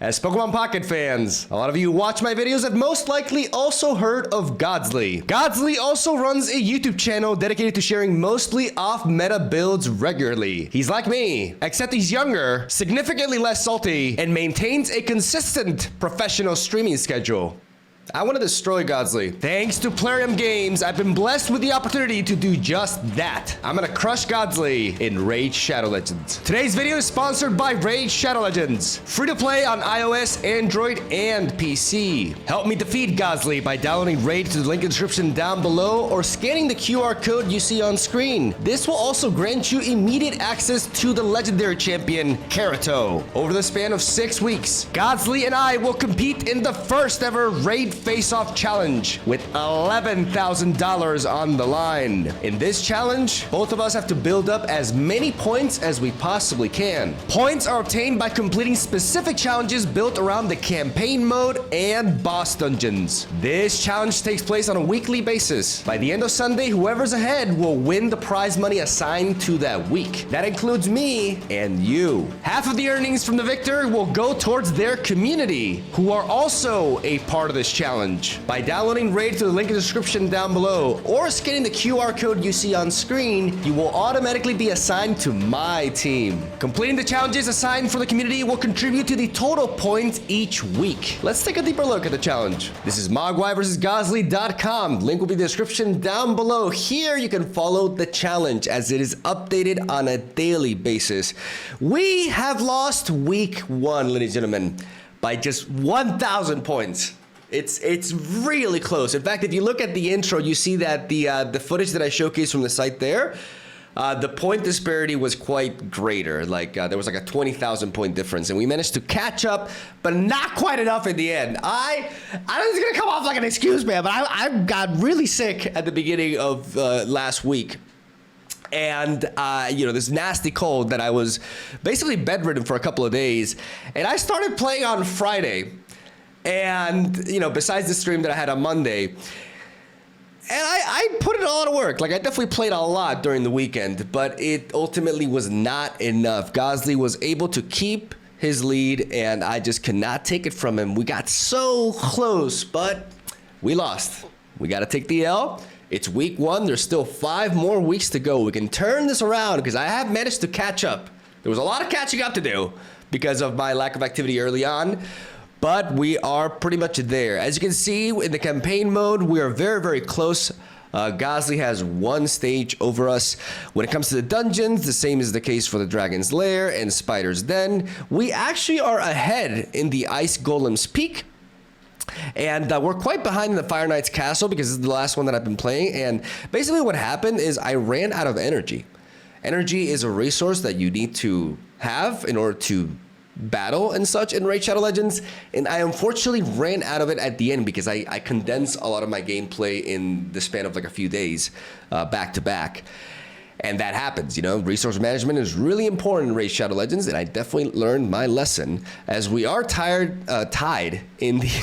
As Pokemon Pocket fans, a lot of you who watch my videos have most likely also heard of GODZLY. GODZLY also runs a YouTube channel dedicated to sharing mostly off-meta builds regularly. He's like me, except he's younger, significantly less salty, and maintains a consistent professional streaming schedule. I want to destroy GODZLY. Thanks to Plarium Games, I've been blessed with the opportunity to do just that. I'm gonna crush GODZLY in Raid Shadow Legends. Today's video is sponsored by Raid Shadow Legends. Free to play on iOS, Android, and PC. Help me defeat GODZLY by downloading Raid to the link in the description down below or scanning the QR code you see on screen. This will also grant you immediate access to the legendary champion, Karato. Over the span of 6 weeks, GODZLY and I will compete in the first ever Raid Face-Off Challenge with $11,000 on the line. In this challenge, both of us have to build up as many points as we possibly can. Points are obtained by completing specific challenges built around the campaign mode and boss dungeons. This challenge takes place on a weekly basis. By the end of Sunday, whoever's ahead will win the prize money assigned to that week. That includes me and you. Half of the earnings from the victor will go towards their community, who are also a part of this challenge. By downloading Raid through the link in the description down below or scanning the QR code you see on screen, you will automatically be assigned to my team. Completing the challenges assigned for the community will contribute to the total points each week. Let's take a deeper look at the challenge. This is MegaMogwai versus GODZLY.com. Link will be in the description down below. Here you can follow the challenge as it is updated on a daily basis. We have lost week 1, ladies and gentlemen, by just 1,000 points. It's really close. In fact, if you look at the intro, you see that the footage that I showcased from the site there, the point disparity was quite greater. Like there was like a 20,000 point difference, and we managed to catch up, but not quite enough in the end. I know it's gonna come off like an excuse, man, but I got really sick at the beginning of last week. And, you know, this nasty cold that I was basically bedridden for a couple of days. And I started playing on Friday. And, you know, besides the stream that I had on Monday, and I put in a lot of work. Like, I definitely played a lot during the weekend, but it ultimately was not enough. GODZLY was able to keep his lead, and I just could not take it from him. We got so close, but we lost. We got to take the L. It's week 1. There's still 5 more weeks to go. We can turn this around because I have managed to catch up. There was a lot of catching up to do because of my lack of activity early on. But we are pretty much there. As you can see in the campaign mode, we are very, very close. GODZLY has 1 stage over us. When it comes to the dungeons, the same is the case for the Dragon's Lair and Spider's Den. We actually are ahead in the Ice Golem's Peak. And we're quite behind in the Fire Knight's Castle because this is the last one that I've been playing. And basically what happened is I ran out of energy. Energy is a resource that you need to have in order to battle and such in Raid Shadow Legends, and I unfortunately ran out of it at the end because I condensed a lot of my gameplay in the span of like a few days back to back. And that happens, you know, resource management is really important in Raid Shadow Legends, and I definitely learned my lesson as we are tied in the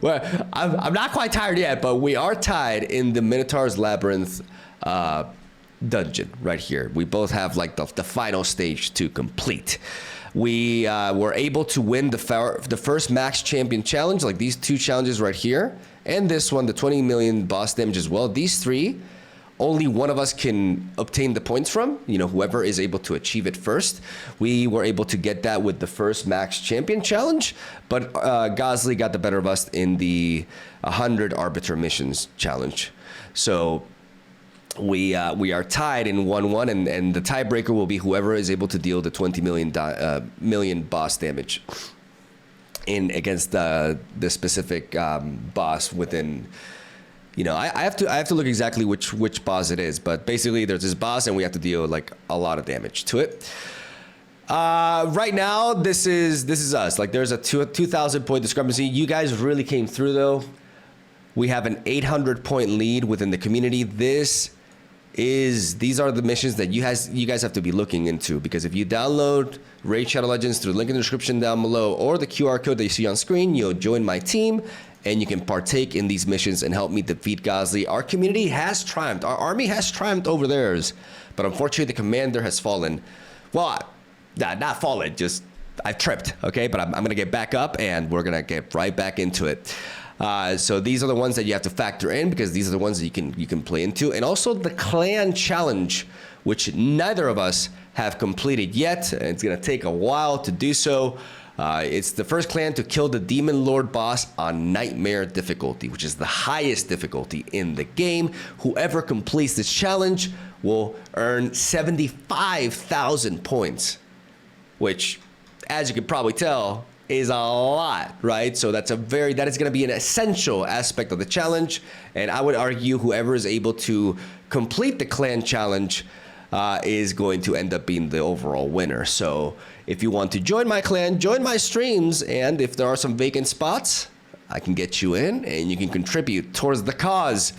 well, I'm not quite tired yet, but we are tied in the Minotaur's Labyrinth dungeon right here. We both have like the final stage to complete. We were able to win the first max champion challenge, like these 2 challenges right here, and this one, the 20 million boss damage as well. These 3, only one of us can obtain the points from, you know, whoever is able to achieve it first. We were able to get that with the first max champion challenge, but GODZLY got the better of us in the 100 arbiter missions challenge. So we are tied in 1-1, and the tiebreaker will be whoever is able to deal the 20 million boss damage in against the specific boss within. You know, I have to look exactly which boss it is, but basically there's this boss and we have to deal like a lot of damage to it. Right now this is us. Like there's a 2,000 point discrepancy. You guys really came through though. We have an 800 point lead within the community. These are the missions that you guys have to be looking into, because if you download Raid Shadow Legends through the link in the description down below or the QR code that you see on screen, you'll join my team and you can partake in these missions and help me defeat GODZLY. Our community has triumphed. Our army has triumphed over theirs, but unfortunately the commander has fallen. Well, not fallen, just I tripped, okay? But I'm going to get back up, and we're going to get right back into it. So these are the ones that you have to factor in, because these are the ones that you can play into. And also the clan challenge, which neither of us have completed yet. It's going to take a while to do so. It's the first clan to kill the Demon Lord boss on Nightmare difficulty, which is the highest difficulty in the game. Whoever completes this challenge will earn 75,000 points, which, as you can probably tell, is a lot, right? So that is going to be an essential aspect of the challenge. And I would argue whoever is able to complete the clan challenge is going to end up being the overall winner. So if you want to join my clan, join my streams, and if there are some vacant spots, I can get you in and you can contribute towards the cause.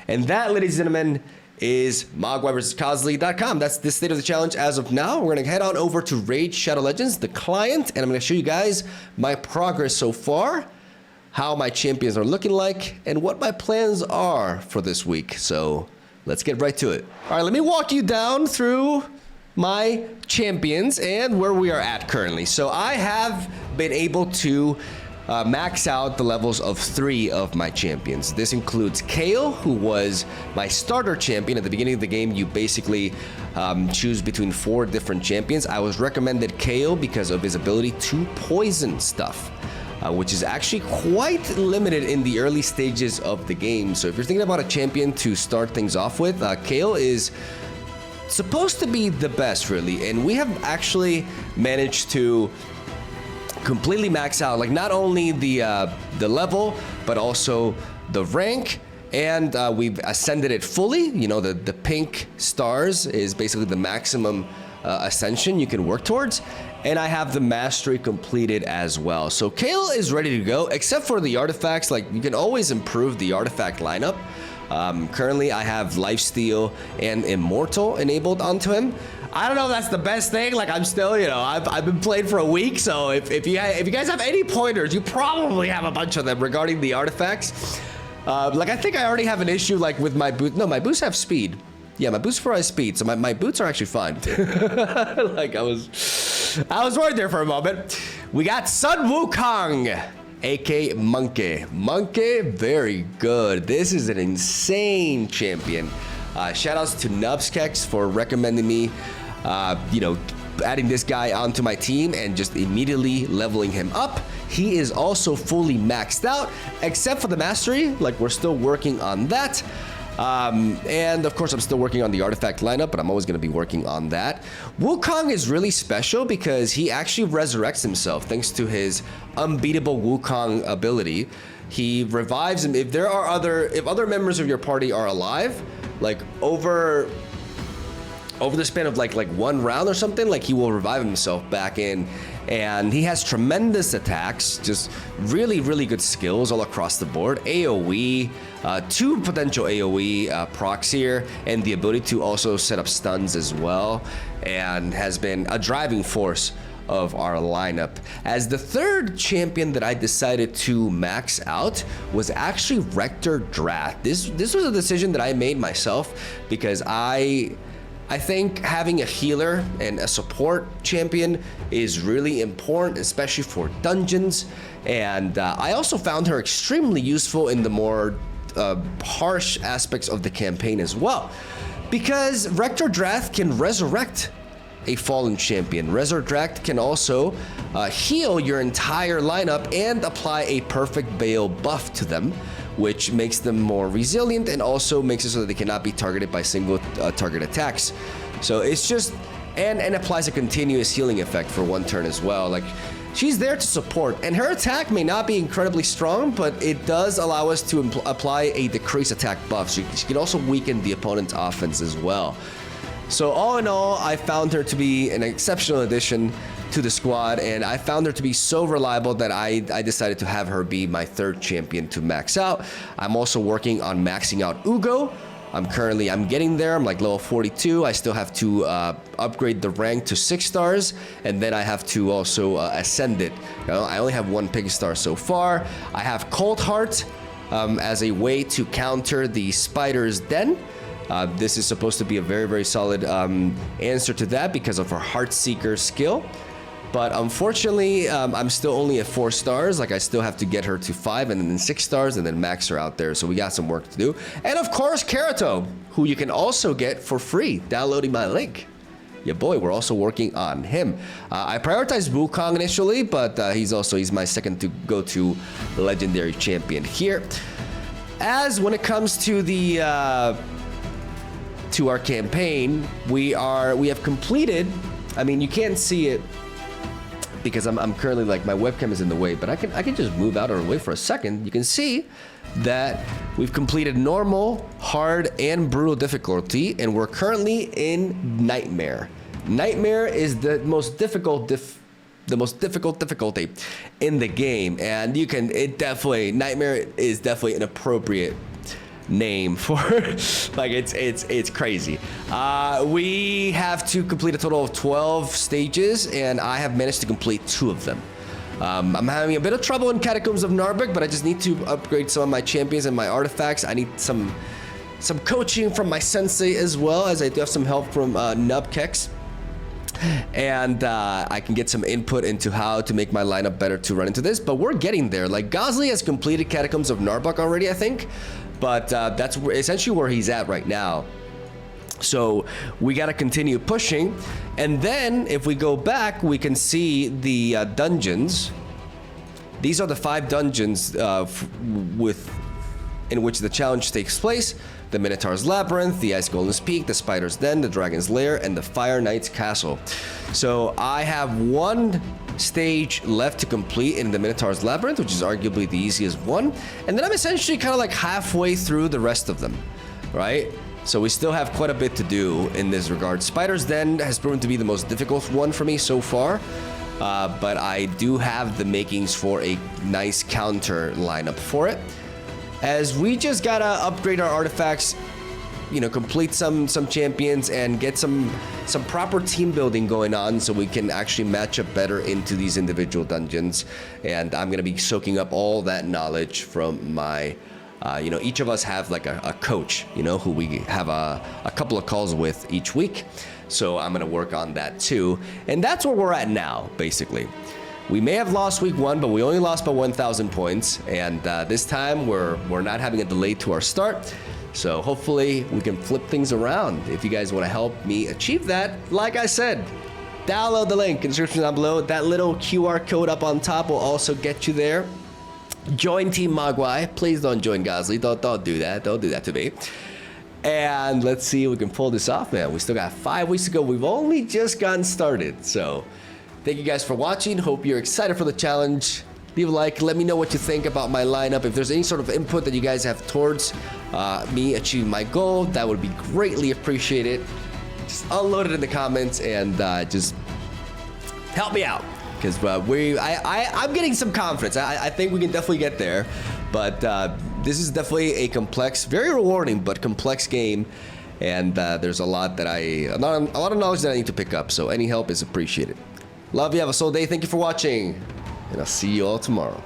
And that, ladies and gentlemen, is Mogwai vs. GODZLY.com. That's the state of the challenge as of now. We're going to head on over to Raid Shadow Legends, the client, and I'm going to show you guys my progress so far, how my champions are looking like, and what my plans are for this week. So let's get right to it. All right, let me walk you down through my champions and where we are at currently. So I have been able to max out the levels of 3 of my champions. This includes Kale, who was my starter champion. At the beginning of the game, you basically choose between 4 different champions. I was recommended Kale because of his ability to poison stuff, which is actually quite limited in the early stages of the game. So if you're thinking about a champion to start things off with, Kale is supposed to be the best, really. And we have actually managed to completely max out, like, not only the level, but also the rank, and we've ascended it fully. You know, the pink stars is basically the maximum ascension you can work towards, and I have the mastery completed as well. So Kale is ready to go, except for the artifacts. Like, you can always improve the artifact lineup. Currently I have Lifesteal and Immortal enabled onto him. I don't know if that's the best thing. Like, I'm still, you know, I've been playing for a week, so if you guys have any pointers, you probably have a bunch of them regarding the artifacts. Like, I think I already have an issue, like, with my boots. No, my boots have speed. Yeah, my boots have speed, so my boots are actually fine. Like, I was worried there for a moment. We got Sun Wukong, aka Monkey. Monkey, very good. This is an insane champion. Shoutouts to Nubskex for recommending me, you know, adding this guy onto my team and just immediately leveling him up. He is also fully maxed out, except for the mastery. Like, we're still working on that. And of course, I'm still working on the artifact lineup, but I'm always going to be working on that. Wukong is really special because he actually resurrects himself thanks to his unbeatable Wukong ability. He revives him if other members of your party are alive, like over the span of like 1 round or something. Like, he will revive himself back in, and he has tremendous attacks, just really, really good skills all across the board. AoE, 2 potential AoE procs here, and the ability to also set up stuns as well, and has been a driving force of our lineup. As the third champion that I decided to max out was actually Rector Drath. This was a decision that I made myself because I think having a healer and a support champion is really important, especially for dungeons. And I also found her extremely useful in the more harsh aspects of the campaign as well, because Rector Drath can resurrect a fallen champion. Resurrect can also heal your entire lineup and apply a perfect Bale buff to them, which makes them more resilient and also makes it so that they cannot be targeted by single target attacks. So it's just, and applies a continuous healing effect for 1 turn as well. Like, she's there to support, and her attack may not be incredibly strong, but it does allow us to apply a decreased attack buff. So she can also weaken the opponent's offense as well. So all in all, I found her to be an exceptional addition to the squad, and I found her to be so reliable that I decided to have her be my third champion to max out. I'm also working on maxing out Ugo. I'm getting there. I'm like level 42. I still have to upgrade the rank to 6 stars, and then I have to also ascend it. You know, I only have 1 pig star so far. I have Cold Heart as a way to counter the Spider's Den. This is supposed to be a very, very solid answer to that because of her Heartseeker skill. But unfortunately, I'm still only at 4 stars. Like, I still have to get her to 5 and then 6 stars and then max her out there. So we got some work to do. And of course, Karato, who you can also get for free, downloading my link. Yeah, boy, we're also working on him. I prioritized Wukong initially, but he's my second to go to legendary champion here. As when it comes to the to our campaign, we have completed. I mean, you can't see it because I'm currently, like, my webcam is in the way, but I can just move out of the way for a second. You can see that we've completed normal, hard, and brutal difficulty, and we're currently in Nightmare. Nightmare is the most difficult difficulty in the game, and Nightmare is definitely an appropriate name for like it's crazy. We have to complete a total of 12 stages, and I have managed to complete 2 of them. I'm having a bit of trouble in Catacombs of Narbuk, but I just need to upgrade some of my champions and my artifacts. I need some coaching from my sensei, as well as I do have some help from Nubkex. And I can get some input into how to make my lineup better to run into this, but we're getting there. Like, GODZLY has completed Catacombs of Narbuk already, I think, but that's essentially where he's at right now. So we got to continue pushing. And then if we go back, we can see the dungeons. These are the 5 dungeons in which the challenge takes place: the Minotaur's Labyrinth, the Ice Golem's Peak, the Spider's Den, the Dragon's Lair, and the Fire Knight's Castle. So I have 1 stage left to complete in the Minotaur's Labyrinth, which is arguably the easiest one. And then I'm essentially kind of like halfway through the rest of them, right? So we still have quite a bit to do in this regard. Spider's Den has proven to be the most difficult one for me so far. But I do have the makings for a nice counter lineup for it. As we just gotta upgrade our artifacts, you know, complete some champions and get some proper team building going on, so we can actually match up better into these individual dungeons. And I'm gonna be soaking up all that knowledge from my, you know, each of us have like a coach, you know, who we have a couple of calls with each week. So I'm gonna work on that too. And that's where we're at now, basically. We may have lost week 1, but we only lost by 1,000 points. And this time we're not having a delay to our start. So hopefully we can flip things around. If you guys want to help me achieve that, like I said, download the link in the description down below. That little QR code up on top will also get you there. Join Team Mogwai. Please don't join GODZLY. Don't do that. Don't do that to me. And let's see if we can pull this off, man. We still got 5 weeks to go. We've only just gotten started. So thank you guys for watching. Hope you're excited for the challenge. Leave a like. Let me know what you think about my lineup. If there's any sort of input that you guys have towards me achieving my goal, that would be greatly appreciated. Just unload it in the comments and just help me out. Because I'm getting some confidence. I think we can definitely get there. But this is definitely a complex, very rewarding, but complex game. And there's a lot of knowledge that I need to pick up. So any help is appreciated. Love you. Have a soul day. Thank you for watching. And I'll see you all tomorrow.